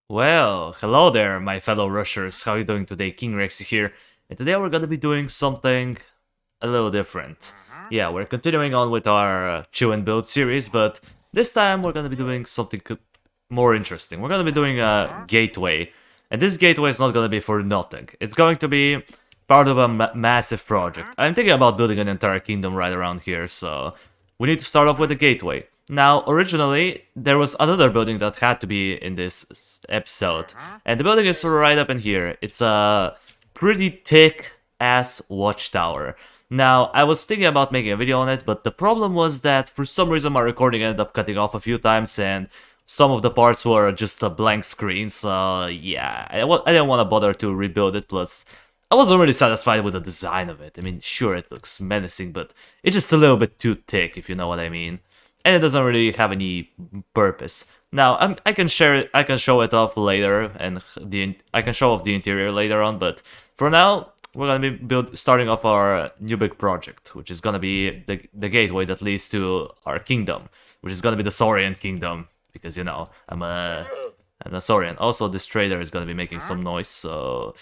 Well, hello there, my fellow rushers. How are you doing today? King Rex here, and today we're gonna be doing something a little different. Yeah, we're continuing on with our Chew and Build series, but this time we're gonna be doing something more interesting. We're gonna be doing a gateway, and this gateway is not gonna be for nothing. It's going to be part of a massive project. I'm thinking about building an entire kingdom right around here, so we need to start off with the gateway. Now, originally, there was another building that had to be in this episode, and the building is right up in here. It's a pretty thick-ass watchtower. Now, I was thinking about making a video on it, but the problem was that for some reason my recording ended up cutting off a few times, and some of the parts were just a blank screen, so yeah, I didn't want to bother to rebuild it, plus I wasn't really satisfied with the design of it. I mean, sure, it looks menacing, but it's just a little bit too thick, if you know what I mean. And it doesn't really have any purpose. Now, I can share it, I can show it off later, and I can show off the interior later on, but for now, we're gonna be starting off our new big project, which is gonna be the gateway that leads to our kingdom, which is gonna be the Saurian kingdom, because, you know, I'm a Saurian. Also, this trader is gonna be making some noise, so...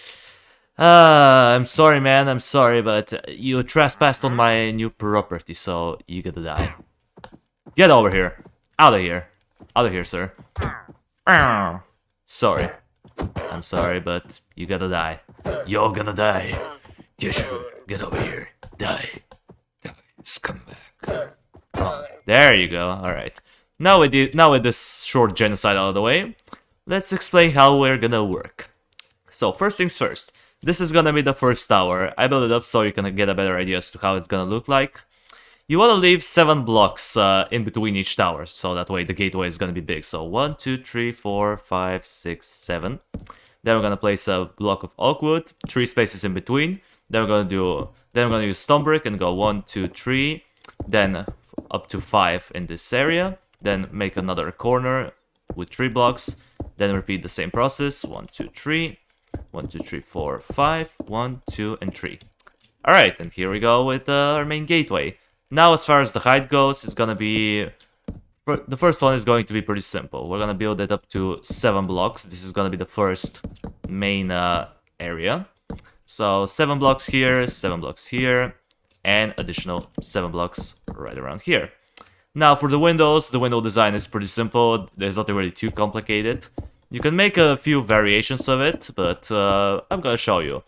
I'm sorry, man, I'm sorry, but you trespassed on my new property, so you gotta die. Get over here. Out of here. Out of here, sir. Sorry. I'm sorry, but you gotta die. You're gonna die. Get over here. Die. Die. Come back. Oh, there you go. Alright. Now with this short genocide out of the way, let's explain how we're gonna work. So, first things first. This is gonna be the first tower. I built it up so you can get a better idea as to how it's gonna look like. You want to leave 7 blocks in between each tower, so that way the gateway is going to be big. So 1, 2, 3, 4, 5, 6, 7. Then we're going to place a block of oak wood, 3 spaces in between. Then we're going to use stone brick and go 1, 2, 3, then up to 5 in this area. Then make another corner with 3 blocks. Then repeat the same process. 1, 2, 3, 1, 2, 3, 4, 5, 1, 2, and 3. Alright, and here we go with our main gateway. Now, as far as the height goes, it's gonna be... The first one is going to be pretty simple. We're gonna build it up to 7 blocks. This is gonna be the first main area. So, 7 blocks here, 7 blocks here, and additional 7 blocks right around here. Now, for the windows, the window design is pretty simple. There's nothing really too complicated. You can make a few variations of it, but I'm gonna show you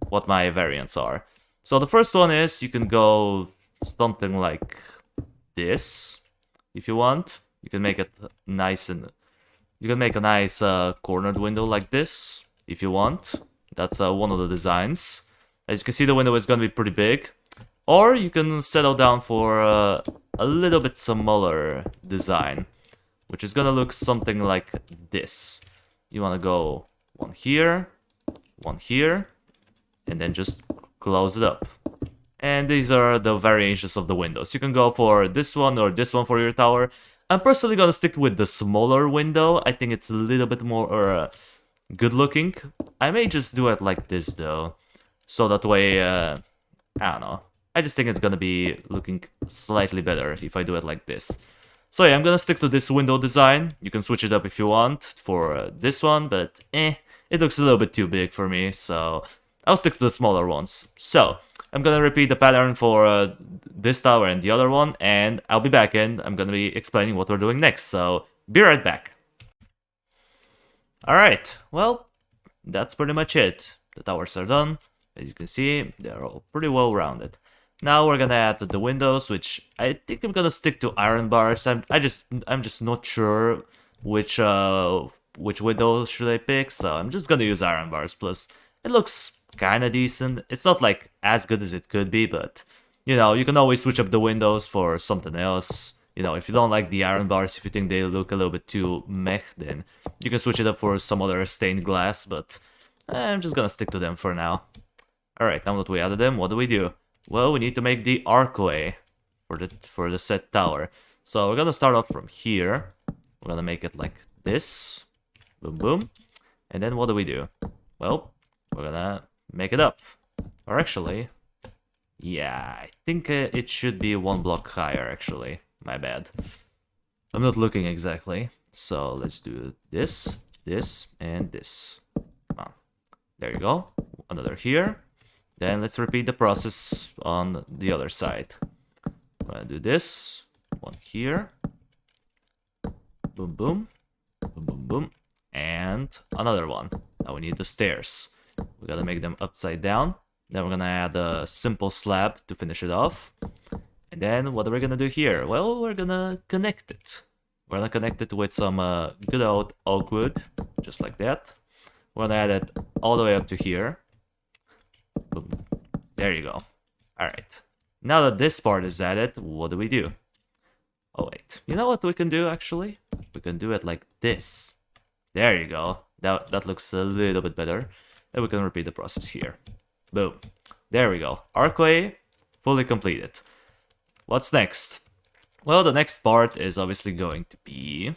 what my variants are. So, the first one is you can go... something like this, if you want. You can make it nice and... You can make a nice cornered window like this, if you want. That's one of the designs. As you can see, the window is going to be pretty big. Or you can settle down for a little bit smaller design, which is going to look something like this. You want to go one here, and then just close it up. And these are the variations of the windows. You can go for this one or this one for your tower. I'm personally gonna stick with the smaller window. I think it's a little bit more good looking. I may just do it like this though. So that way, I don't know. I just think it's gonna be looking slightly better if I do it like this. So yeah, I'm gonna stick to this window design. You can switch it up if you want for this one, but it looks a little bit too big for me, so I'll stick to the smaller ones. So, I'm gonna repeat the pattern for this tower and the other one, and I'll be back and I'm gonna be explaining what we're doing next, so be right back. Alright, well, that's pretty much it. The towers are done. As you can see, they're all pretty well rounded. Now we're gonna add the windows, which I think I'm gonna stick to iron bars. I'm just not sure which windows should I pick, so I'm just gonna use iron bars. Plus, it looks kinda decent. It's not like as good as it could be, but you know, you can always switch up the windows for something else. You know, if you don't like the iron bars, if you think they look a little bit too meh, then you can switch it up for some other stained glass, but I'm just gonna stick to them for now. Alright, now that we added them, what do? Well, we need to make the archway for the set tower. So we're gonna start off from here. We're gonna make it like this. Boom boom. And then what do? Well, we're gonna make it up. Or actually, yeah, I think it should be 1 block higher, actually. My bad. I'm not looking exactly. So let's do this, this, and this. Come on. There you go. Another here. Then let's repeat the process on the other side. I'm gonna do this. One here. Boom, boom. Boom, boom, boom. And another one. Now we need the stairs. We gotta make them upside down. Then we're gonna add a simple slab to finish it off. And then what are we gonna do here? Well, we're gonna connect it. We're gonna connect it with some good old oak wood, just like that. We're gonna add it all the way up to here. Boom. There you go. Alright. Now that this part is added, what do? Oh wait, you know what we can do actually? We can do it like this. There you go. That looks a little bit better. And we can repeat the process here. Boom. There we go. Archway fully completed. What's next? Well, the next part is obviously going to be...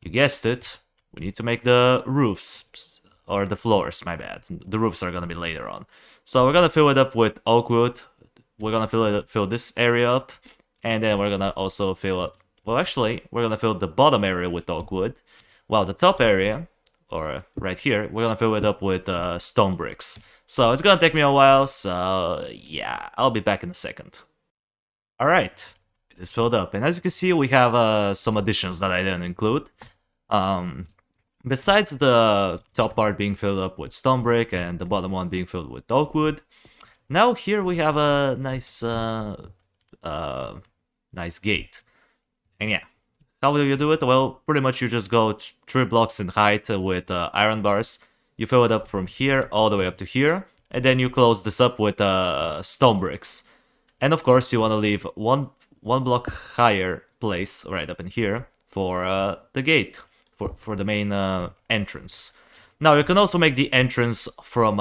You guessed it. We need to make the roofs. Or the floors, my bad. The roofs are gonna be later on. So we're gonna fill it up with oak wood. We're gonna fill this area up. And then we're gonna also fill up... Well, actually, we're gonna fill the bottom area with oak wood. While the top area, or right here, we're gonna fill it up with stone bricks. So it's gonna take me a while, so yeah, I'll be back in a second. Alright, it is filled up. And as you can see, we have some additions that I didn't include. Besides the top part being filled up with stone brick and the bottom one being filled with oak wood, now here we have a nice nice gate. And yeah, how do you do it? Well, pretty much you just go 3 blocks in height with iron bars. You fill it up from here all the way up to here, and then you close this up with stone bricks. And of course, you want to leave one block higher place right up in here for the gate, for the main entrance. Now, you can also make the entrance from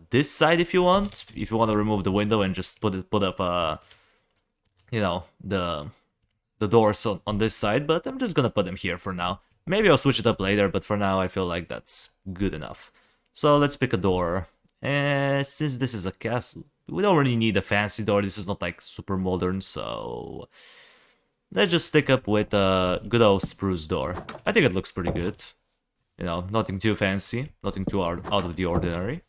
this side if you want. If you want to remove the window and just put up, you know, the doors on this side. But I'm just gonna put them here for now. Maybe I'll switch it up later, but for now I feel like that's good enough. So let's pick a door. And since this is a castle, we don't really need a fancy door. This is not like super modern, so let's just stick up with a good old spruce door. I think it looks pretty good. You know, nothing too fancy, nothing too out of the ordinary.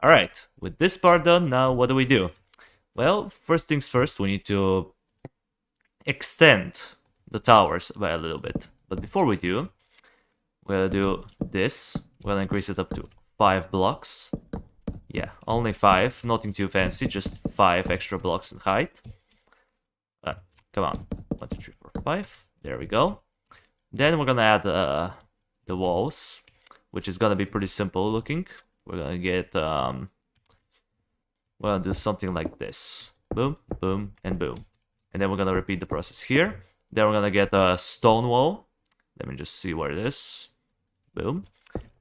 Alright, with this part done, now what do? Well, first things first, we need to extend the towers by a little bit. But before we do, we're gonna do this. We're gonna increase it up to 5 blocks. Yeah, only 5, nothing too fancy, just 5 extra blocks in height. Come on, 1, 2, 3, 4, 5. There we go. Then we're gonna add the walls, which is gonna be pretty simple looking. We're gonna get we're gonna do something like this. Boom, boom, and boom. And then we're gonna repeat the process here. Then we're gonna get a stone wall. Let me just see where it is. Boom.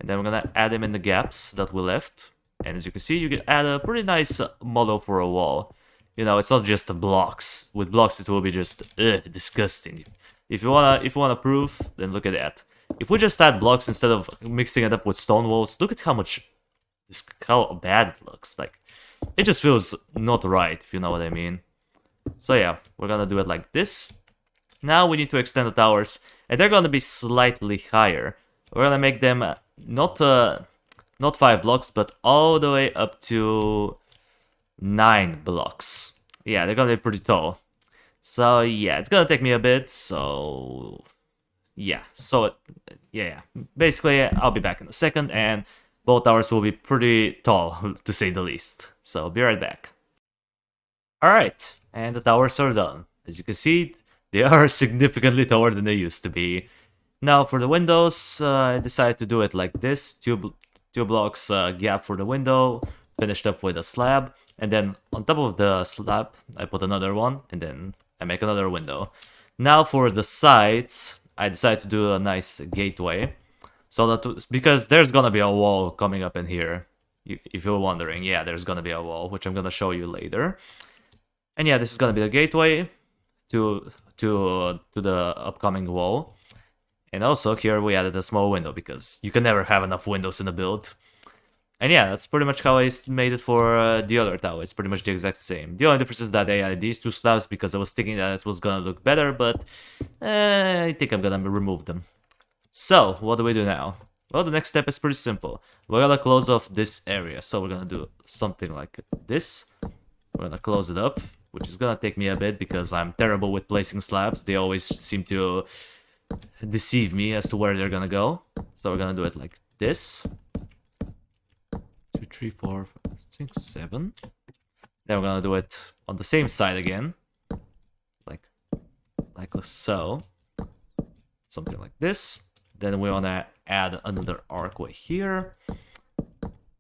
And then we're gonna add them in the gaps that we left. And as you can see, you can add a pretty nice model for a wall. You know, it's not just the blocks. With blocks, it will be just disgusting. If you wanna prove, then look at that. If we just add blocks instead of mixing it up with stone walls, look at how bad it looks. Like, it just feels not right, if you know what I mean. So yeah, we're gonna do it like this. Now we need to extend the towers, and they're gonna be slightly higher. We're gonna make them not 5 blocks, but all the way up to 9 blocks. Yeah, they're gonna be pretty tall. So yeah, it's gonna take me a bit. So yeah, yeah. Basically, I'll be back in a second, and both towers will be pretty tall, to say the least. So be right back. Alright, and the towers are done. As you can see, they are significantly taller than they used to be. Now for the windows, I decided to do it like this. 2 blocks gap for the window, finished up with a slab. And then on top of the slab, I put another one, and then I make another window. Now for the sides, I decided to do a nice gateway. So that, because there's gonna be a wall coming up in here. If you're wondering, yeah, there's gonna be a wall, which I'm gonna show you later. And yeah, this is gonna be the gateway to the upcoming wall. And also here we added a small window because you can never have enough windows in a build. And yeah, that's pretty much how I made it for the other tower. It's pretty much the exact same. The only difference is that I added these 2 slabs because I was thinking that it was gonna look better, but I think I'm gonna remove them. So, what do we do now? Well, the next step is pretty simple. We're gonna close off this area. So we're gonna do something like this. We're gonna close it up, which is gonna take me a bit because I'm terrible with placing slabs. They always seem to deceive me as to where they're gonna go. So we're gonna do it like this. 2, 3, 4, 5, 6, 7. Then we're gonna do it on the same side again. Like so. Something like this. Then we wanna add another archway here.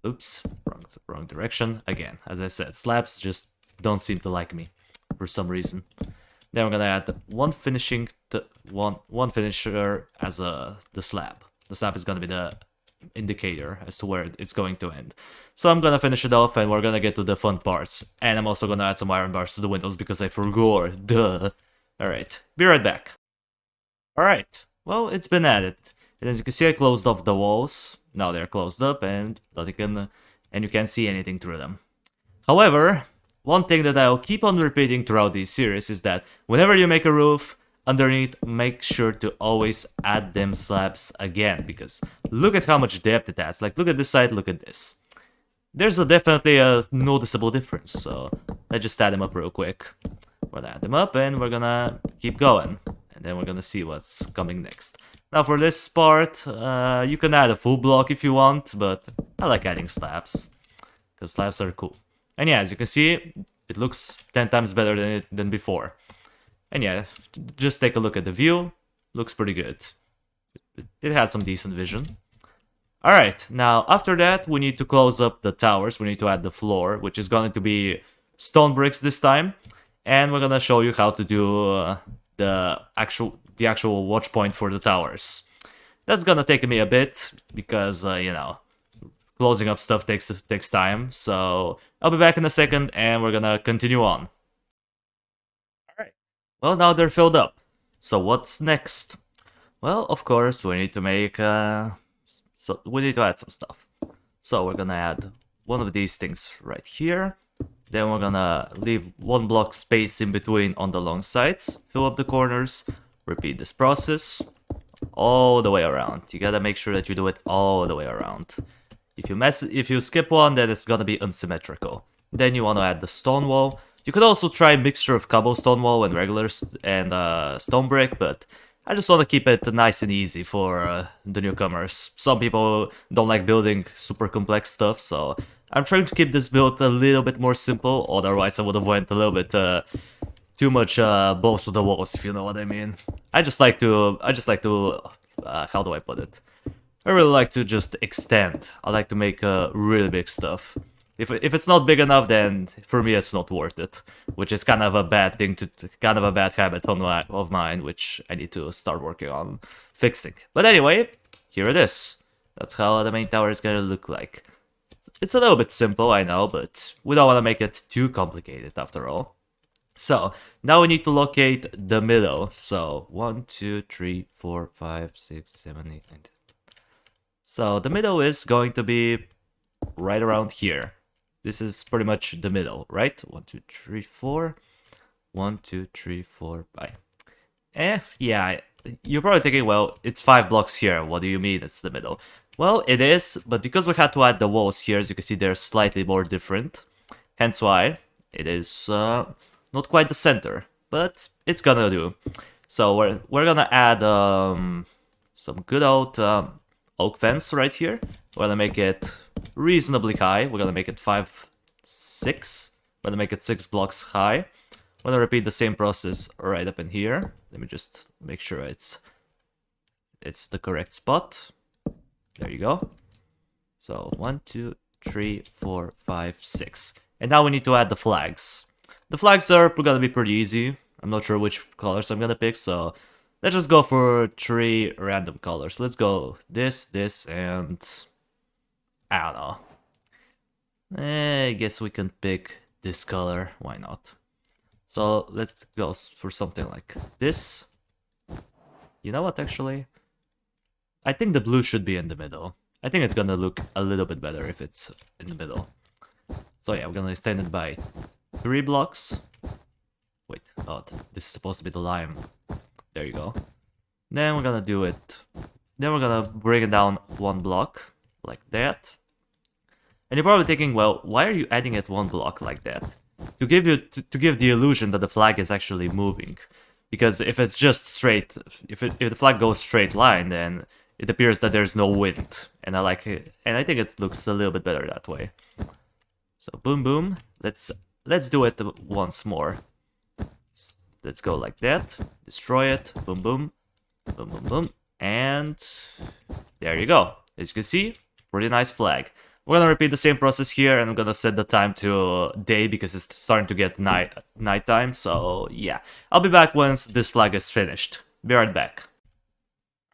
Oops, wrong direction. Again, as I said, slabs just don't seem to like me for some reason. Then we're gonna add one finisher as the slab. The slab is gonna be the indicator as to where it's going to end. So I'm gonna finish it off and we're gonna get to the fun parts. And I'm also gonna add some iron bars to the windows because I forgot. Duh. Alright, be right back. Alright, well, it's been added. And as you can see, I closed off the walls. Now they're closed up and you can't see anything through them. However, one thing that I'll keep on repeating throughout these series is that whenever you make a roof, underneath, make sure to always add them slabs again, because look at how much depth it adds. Like, look at this side, look at this. There's definitely a noticeable difference, so let's just add them up real quick. We're gonna add them up and we're gonna keep going. And then we're gonna see what's coming next. Now for this part, you can add a full block if you want, but I like adding slabs, because slabs are cool. And yeah, as you can see, it looks 10 times better than before. And yeah, just take a look at the view, looks pretty good. It had some decent vision. Alright, now after that, we need to close up the towers, we need to add the floor, which is going to be stone bricks this time. And we're gonna show you how to do the actual watch point for the towers. That's gonna take me a bit because you know, closing up stuff takes time. So I'll be back in a second and we're gonna continue on. Alright, well, now they're filled up. So what's next? Well, of course, we need to make we need to add some stuff. So we're gonna add one of these things right here. Then we're gonna leave one block space in between on the long sides, fill up the corners, repeat this process all the way around. You gotta make sure that you do it all the way around. If you skip one, then it's gonna be unsymmetrical. Then you wanna add the stone wall. You could also try a mixture of cobblestone wall and regular stone brick, but I just wanna keep it nice and easy for the newcomers. Some people don't like building super complex stuff, so I'm trying to keep this build a little bit more simple, otherwise I would have went a little bit too much balls to the walls, if you know what I mean. I just like to, how do I put it? I really like to just extend. I like to make really big stuff. If it's not big enough, then for me it's not worth it, which is kind of a bad thing kind of a bad habit of mine, which I need to start working on fixing. But anyway, here it is. That's how the main tower is gonna look like. It's a little bit simple, I know, but we don't want to make it too complicated after all. So, now we need to locate the middle. So, 1, 2, 3, 4, 5, 6, 7, 8, 9, 10. So, the middle is going to be right around here. This is pretty much the middle, right? 1, 2, 3, 4. 1, 2, 3, 4, 5. Yeah, you're probably thinking, well, it's 5 blocks here. What do you mean it's the middle? Well, it is, but because we had to add the walls here, as you can see, they're slightly more different. Hence why it is not quite the center, but it's gonna do. So we're gonna add some good old oak fence right here. We're gonna make it reasonably high. We're gonna make it 5, 6. We're gonna make it 6 blocks high. We're gonna repeat the same process right up in here. Let me just make sure it's the correct spot. There you go. So 1, 2, 3, 4, 5, 6. And now we need to add the flags. The flags are gonna be pretty easy. I'm not sure which colors I'm gonna pick, so let's just go for 3 random colors. Let's go this, and I don't know. I guess we can pick this color. Why not? So let's go for something like this. You know what, actually? I think the blue should be in the middle. I think it's gonna look a little bit better if it's in the middle. So yeah, we're gonna extend it by 3 blocks. Wait, oh, this is supposed to be the lime. There you go. Then we're gonna do it Then we're gonna break it down one block, like that. And you're probably thinking, well, why are you adding it one block like that? To give you to give the illusion that the flag is actually moving. Because if it's just straight, if the flag goes straight line, then it appears that there's no wind. And I like it, and I think it looks a little bit better that way. So boom boom. Let's do it once more. Let's go like that. Destroy it. Boom boom. Boom boom boom. And there you go. As you can see, pretty nice flag. We're gonna repeat the same process here, and I'm gonna set the time to day because it's starting to get nighttime. So yeah, I'll be back once this flag is finished. Be right back.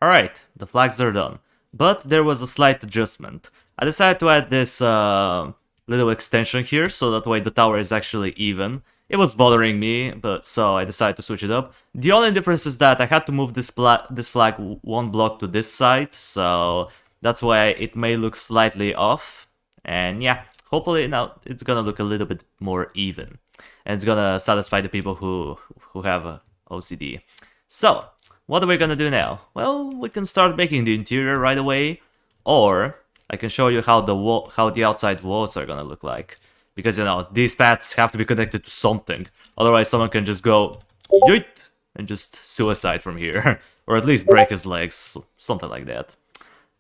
Alright, the flags are done. But there was a slight adjustment. I decided to add this little extension here, so that way the tower is actually even. It was bothering me, but so I decided to switch it up. The only difference is that I had to move this flag one block to this side, so that's why it may look slightly off. And yeah, hopefully now it's gonna look a little bit more even. And it's gonna satisfy the people who have OCD. So, what are we gonna do now? Well, we can start making the interior right away, or I can show you how the outside walls are gonna look like. Because, you know, these paths have to be connected to something. Otherwise, someone can just go, yeet, and just suicide from here. Or at least break his legs, something like that.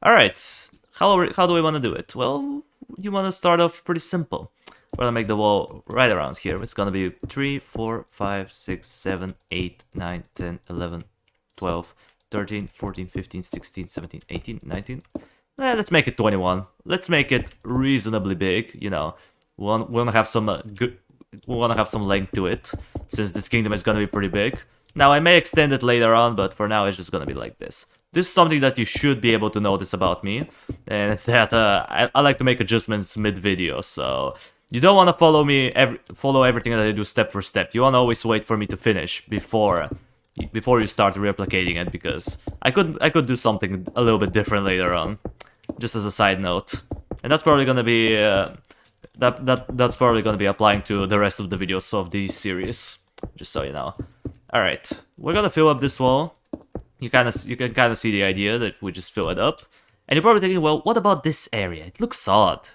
Alright, how do we want to do it? Well, you want to start off pretty simple. We're gonna make the wall right around here. It's gonna be 3, 4, 5, 6, 7, 8, 9, 10, 11, 12, 13, 14, 15, 16, 17, 18, 19. Let's make it 21. Let's make it reasonably big, you know. We wanna have some we wanna have some length to it, since this kingdom is gonna be pretty big. Now I may extend it later on, but for now it's just gonna be like this. This is something that you should be able to notice about me, and it's that I like to make adjustments mid-video, so you don't want to follow everything that I do step for step. You want to always wait for me to finish before you start replicating it, because I could do something a little bit different later on, just as a side note, and that's probably gonna be that's probably gonna be applying to the rest of the videos of this series, just so you know. All right, we're gonna fill up this wall. You can kind of see the idea that we just fill it up, and you're probably thinking, well, what about this area? It looks odd.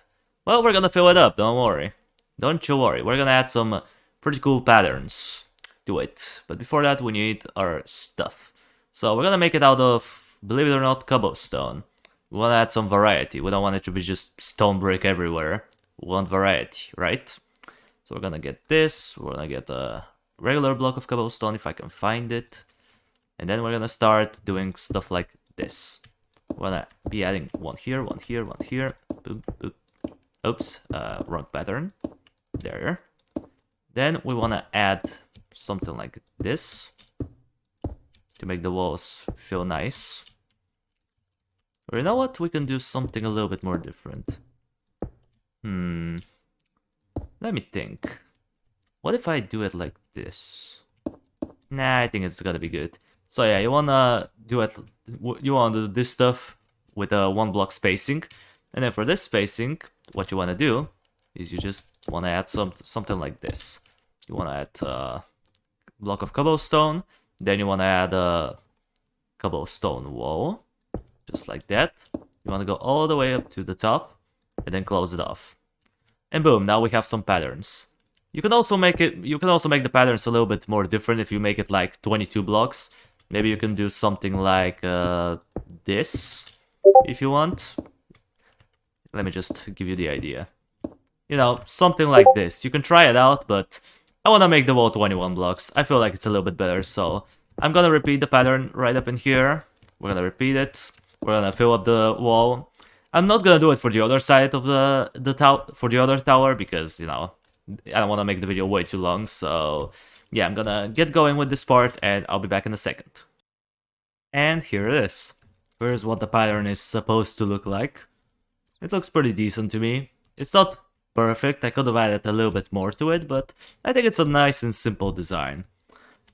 Well, we're gonna fill it up. Don't worry. Don't you worry. We're gonna add some pretty cool patterns to it. But before that, we need our stuff. So we're gonna make it out of, believe it or not, cobblestone. We wanna add some variety. We don't want it to be just stone brick everywhere. We want variety, right? So we're gonna get this. We're gonna get a regular block of cobblestone if I can find it. And then we're gonna start doing stuff like this. We're gonna be adding one here, one here, one here. Boop, boop. Oops, wrong pattern. There. Then we wanna add something like this to make the walls feel nice. Or you know what? We can do something a little bit more different. Let me think. What if I do it like this? Nah, I think it's gonna be good. So yeah, you wanna do it. You wanna do this stuff with a 1 block spacing, and then for this spacing, what you wanna do is you just wanna add something like this. You wanna add a block of cobblestone, then you wanna add a cobblestone wall, just like that. You wanna go all the way up to the top, and then close it off. And boom, now we have some patterns. You can also make the patterns a little bit more different if you make it like 22 blocks. Maybe you can do something like this, if you want. Let me just give you the idea. You know, something like this. You can try it out, but I want to make the wall 21 blocks. I feel like it's a little bit better, so I'm gonna repeat the pattern right up in here. We're gonna repeat it. We're gonna fill up the wall. I'm not gonna do it for the other side of the other tower, because, you know, I don't want to make the video way too long, so yeah, I'm gonna get going with this part, and I'll be back in a second. And here it is. Here's what the pattern is supposed to look like. It looks pretty decent to me. It's not perfect, I could have added a little bit more to it, but I think it's a nice and simple design.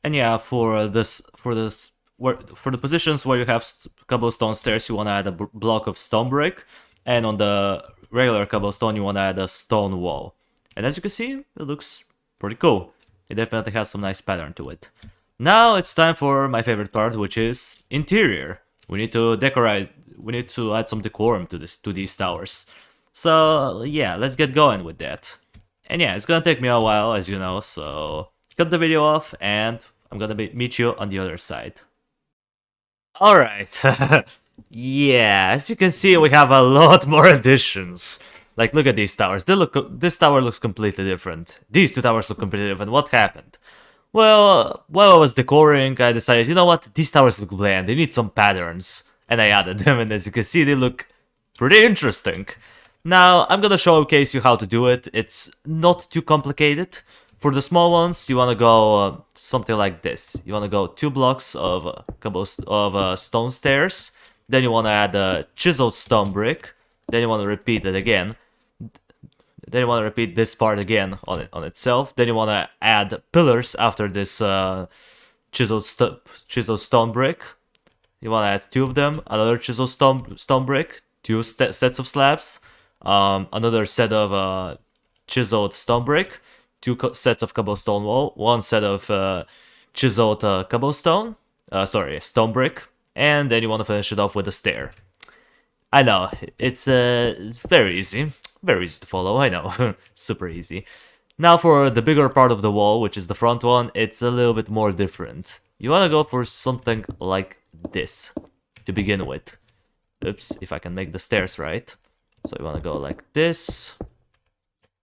And yeah, for the positions where you have cobblestone stairs, you want to add a block of stone brick, and on the regular cobblestone, you want to add a stone wall. And as you can see, it looks pretty cool. It definitely has some nice pattern to it. Now it's time for my favorite part, which is interior. We need to decorate. We need to add some decorum to these towers. So yeah, let's get going with that. And yeah, it's gonna take me a while, as you know. So cut the video off, and I'm gonna meet you on the other side. All right. Yeah, as you can see, we have a lot more additions. Like, look at these towers. This tower looks completely different. These two towers look completely different. What happened? Well, while I was decoring, I decided, you know what? These towers look bland. They need some patterns. And I added them, and as you can see, they look pretty interesting. Now, I'm gonna showcase you how to do it. It's not too complicated. For the small ones, you wanna go something like this. You wanna go 2 blocks of stone stairs. Then you wanna add a chiseled stone brick. Then you wanna repeat it again. Then you wanna repeat this part again on itself. Then you wanna add pillars after this chiseled stone brick. You wanna add 2 of them. Another chiseled stone brick. 2 sets of slabs. Another set of chiseled stone brick. 2 sets of cobblestone wall. 1 set of chiseled stone brick. And then you want to finish it off with a stair. I know, it's very easy. Very easy to follow, I know. Super easy. Now for the bigger part of the wall, which is the front one, it's a little bit more different. You want to go for something like this to begin with. Oops, if I can make the stairs right. So you want to go like this.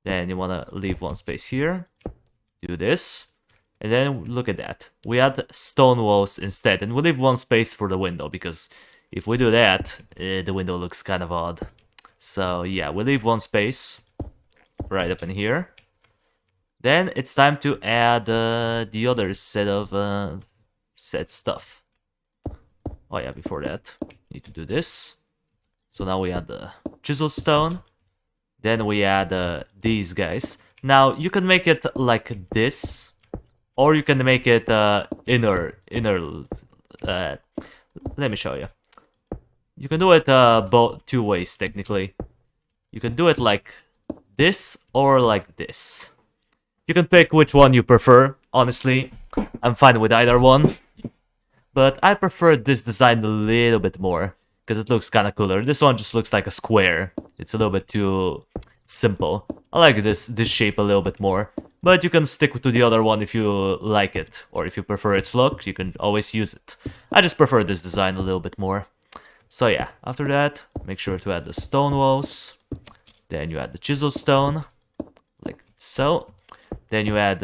Then you want to leave 1 space here. Do this. And then look at that. We add stone walls instead. And we leave 1 space for the window. Because if we do that, the window looks kind of odd. So yeah, we leave 1 space. Right up in here. Then it's time to add the other set of set stuff. Oh yeah, before that, need to do this. So now we add the chisel stone. Then we add these guys. Now you can make it like this, or you can make it inner. Let me show you. You can do it both 2 ways technically. You can do it like this or like this. You can pick which one you prefer. Honestly, I'm fine with either one. But I prefer this design a little bit more, because it looks kind of cooler. This one just looks like a square. It's a little bit too simple. I like this shape a little bit more. But you can stick to the other one if you like it. Or if you prefer its look, you can always use it. I just prefer this design a little bit more. So yeah, after that, make sure to add the stone walls. Then you add the chisel stone. Like so. Then you add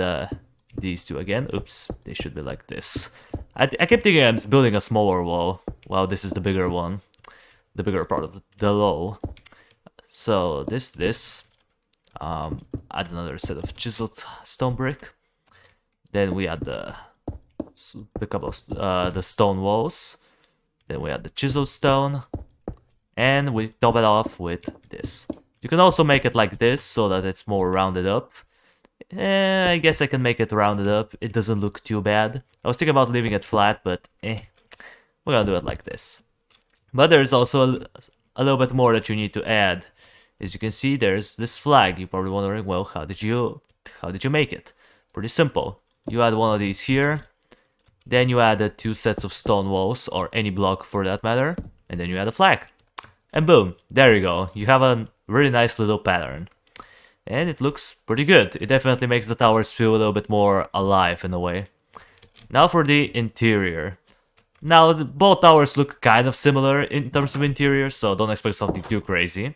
these 2 again. Oops, they should be like this. I kept thinking I'm building a smaller wall. Wow, this is the bigger one. The bigger part of the wall. So this. Add another set of chiseled stone brick. Then we add the stone walls. Then we add the chisel stone. And we top it off with this. You can also make it like this so that it's more rounded up. I guess I can make it rounded up. It doesn't look too bad. I was thinking about leaving it flat, but we're gonna do it like this. But there's also a little bit more that you need to add. As you can see, there's this flag. You're probably wondering, well, how did you make it? Pretty simple. You add 1 of these here. Then you add 2 sets of stone walls, or any block for that matter. And then you add a flag. And boom, there you go. You have a really nice little pattern. And it looks pretty good. It definitely makes the towers feel a little bit more alive in a way. Now for the interior. Now, both towers look kind of similar in terms of interior, so don't expect something too crazy.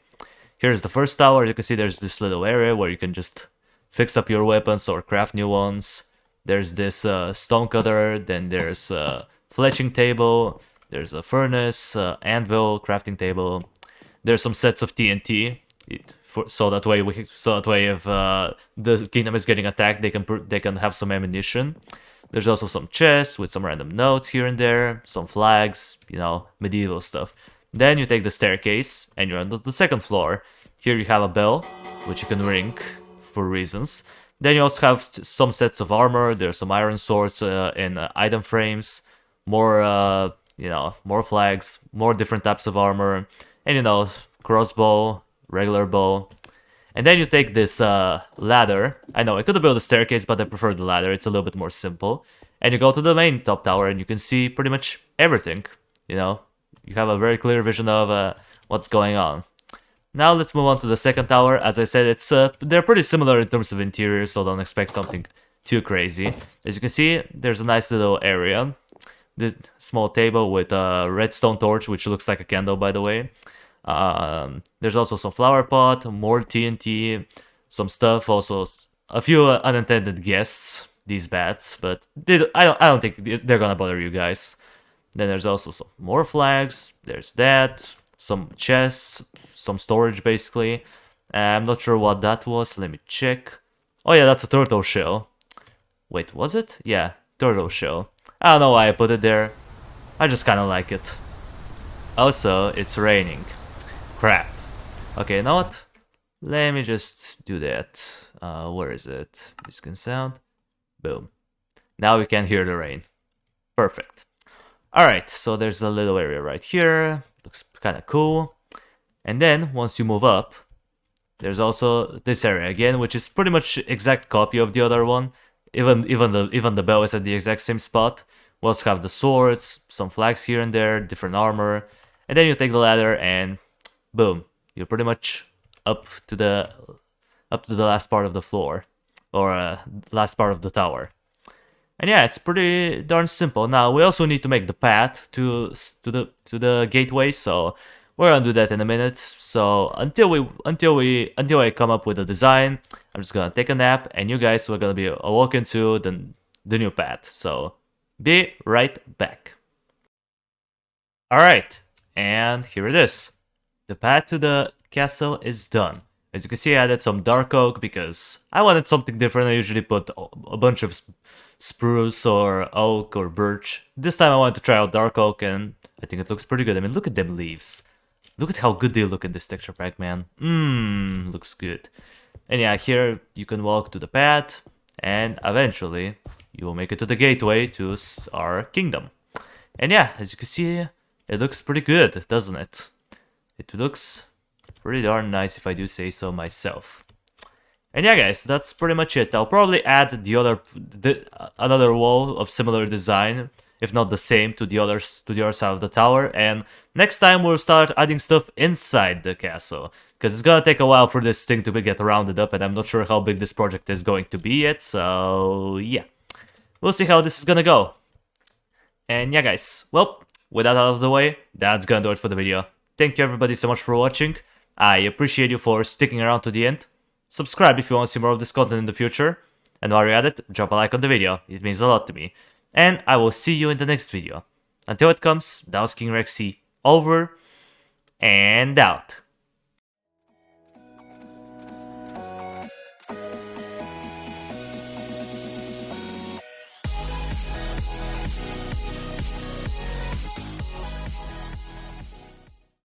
Here's the first tower. You can see there's this little area where you can just fix up your weapons or craft new ones. There's this stone cutter, then there's a fletching table, there's a furnace, anvil, crafting table. There's some sets of TNT. So that way, if the kingdom is getting attacked, they can have some ammunition. There's also some chests with some random notes here and there, some flags, you know, medieval stuff. Then you take the staircase and you're on the 2nd floor. Here you have a bell, which you can ring for reasons. Then you also have some sets of armor. There's some iron swords in item frames, more more flags, more different types of armor, and crossbow, regular bow. And then you take this ladder. I know I could have built a staircase, but I prefer the ladder. It's a little bit more simple. And you go to the main top tower and you can see pretty much everything. you have a very clear vision of what's going on. Now let's move on to the second tower. As I said, it's they're pretty similar in terms of interior, so don't expect something too crazy. As you can see, there's a nice little area. This small table with a redstone torch, which looks like a candle, by the way. There's also some flower pot, more TNT, some stuff. Also, a few unintended guests. These bats, but I don't think they're gonna bother you guys. Then there's also some more flags. There's that. Some chests, some storage basically. I'm not sure what that was. Let me check. Oh yeah, that's a turtle shell. Wait, was it? Yeah, turtle shell. I don't know why I put it there. I just kind of like it. Also, it's raining. Crap. Okay, you know what? Let me just do that. Where is it? This can sound. Boom. Now we can hear the rain. Perfect. Alright, so there's a little area right here. Looks kind of cool. And then, once you move up, there's also this area again, which is pretty much exact copy of the other one. Even the bell is at the exact same spot. We also have the swords, some flags here and there, different armor. And then you take the ladder and boom, you're pretty much up to the last part of the floor. Or last part of the tower. And yeah, it's pretty darn simple. Now we also need to make the path to the gateway, so we're gonna do that in a minute. So until I come up with a design, I'm just gonna take a nap, and you guys are gonna be awoken to the new path. So be right back. All right, and here it is. The path to the castle is done. As you can see, I added some dark oak because I wanted something different. I usually put a bunch of spruce or oak or birch. This time I wanted to try out dark oak, and I think it looks pretty good. I mean, look at them leaves. Look at how good they look in this texture pack, man. Looks good. And yeah, here you can walk to the path, and eventually you will make it to the gateway to our kingdom. And yeah, as you can see, it looks pretty good, doesn't it? It looks pretty darn nice if I do say so myself. And yeah, guys, that's pretty much it. I'll probably add another wall of similar design, if not the same, to the other side of the tower. And next time we'll start adding stuff inside the castle, because it's gonna take a while for this thing to get rounded up, and I'm not sure how big this project is going to be yet. So yeah, we'll see how this is gonna go. And yeah, guys, well, with that out of the way, that's gonna do it for the video. Thank you everybody so much for watching. I appreciate you for sticking around to the end. Subscribe if you want to see more of this content in the future. And while you're at it, drop a like on the video. It means a lot to me. And I will see you in the next video. Until it comes, that was King Rexy, over and out.